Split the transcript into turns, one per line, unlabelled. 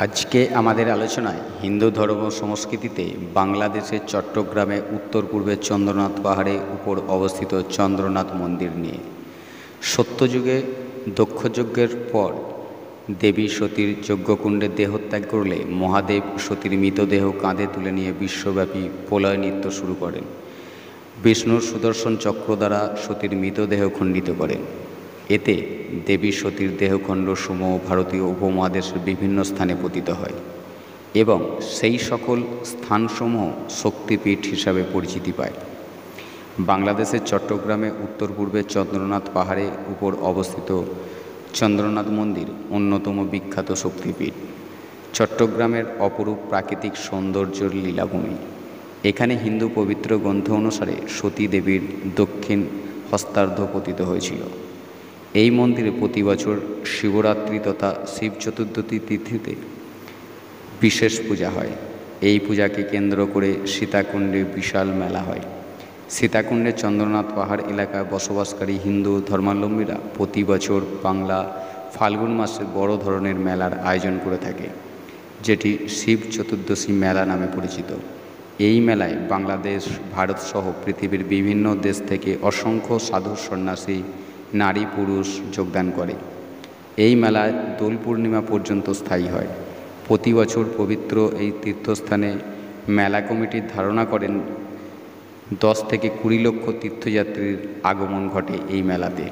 আজকে আমাদের আলোচনায় হিন্দু ধর্ম সংস্কৃতিতে বাংলাদেশের চট্টগ্রামে উত্তর পূর্বে চন্দ্রনাথ পাহাড়ের উপর অবস্থিত চন্দ্রনাথ মন্দির নিয়ে। সত্যযুগে দক্ষযজ্ঞের পর দেবী সতীর যজ্ঞকুণ্ডে দেহত্যাগ করলে মহাদেব সতীর মৃতদেহ কাঁধে তুলে নিয়ে বিশ্বব্যাপী প্রলয় নৃত্য শুরু করেন। বিষ্ণুর সুদর্শন চক্র দ্বারা সতীর মৃতদেহ খণ্ডিত করেন। এতে দেবী সতীর দেহখণ্ড সমূহ ভারতীয় উপমহাদেশের বিভিন্ন স্থানে পতিত হয় এবং সেই সকল স্থানসমূহ শক্তিপীঠ হিসাবে পরিচিতি পায়। বাংলাদেশের চট্টগ্রামে উত্তর পূর্বে চন্দ্রনাথ পাহাড়ের উপর অবস্থিত চন্দ্রনাথ মন্দির অন্যতম বিখ্যাত শক্তিপীঠ। চট্টগ্রামের অপরূপ প্রাকৃতিক সৌন্দর্যের লীলাভূমি। এখানে হিন্দু পবিত্র গ্রন্থ অনুসারে সতী দেবীর দক্ষিণ হস্তার্ধ পতিত হয়েছিল। এই মন্দিরে প্রতি বছর শিবরাত্রি তথা শিব চতুর্দশী তিথিতে বিশেষ পূজা হয়। এই পূজাকে কেন্দ্র করে সীতাকুণ্ডে বিশাল মেলা হয়। সীতাকুণ্ডে চন্দ্রনাথ পাহাড় এলাকায় বসবাসকারী হিন্দু ধর্মাবলম্বীরা প্রতি বছর বাংলা ফাল্গুন মাসে বড় ধরনের মেলার আয়োজন করে থাকে, যেটি শিব চতুর্দশী মেলা নামে পরিচিত। এই মেলায় বাংলাদেশ, ভারতসহ পৃথিবীর বিভিন্ন দেশ থেকে অসংখ্য সাধু সন্ন্যাসী, নারী পুরুষ যোগদান করে। এই মেলায় দোল পূর্ণিমা পর্যন্ত স্থায়ী হয়। প্রতি বছর পবিত্র এই তীর্থস্থানে মেলা কমিটির ধারণা করেন 10 থেকে 20 লক্ষ তীর্থযাত্রীর আগমন ঘটে এই মেলাতে।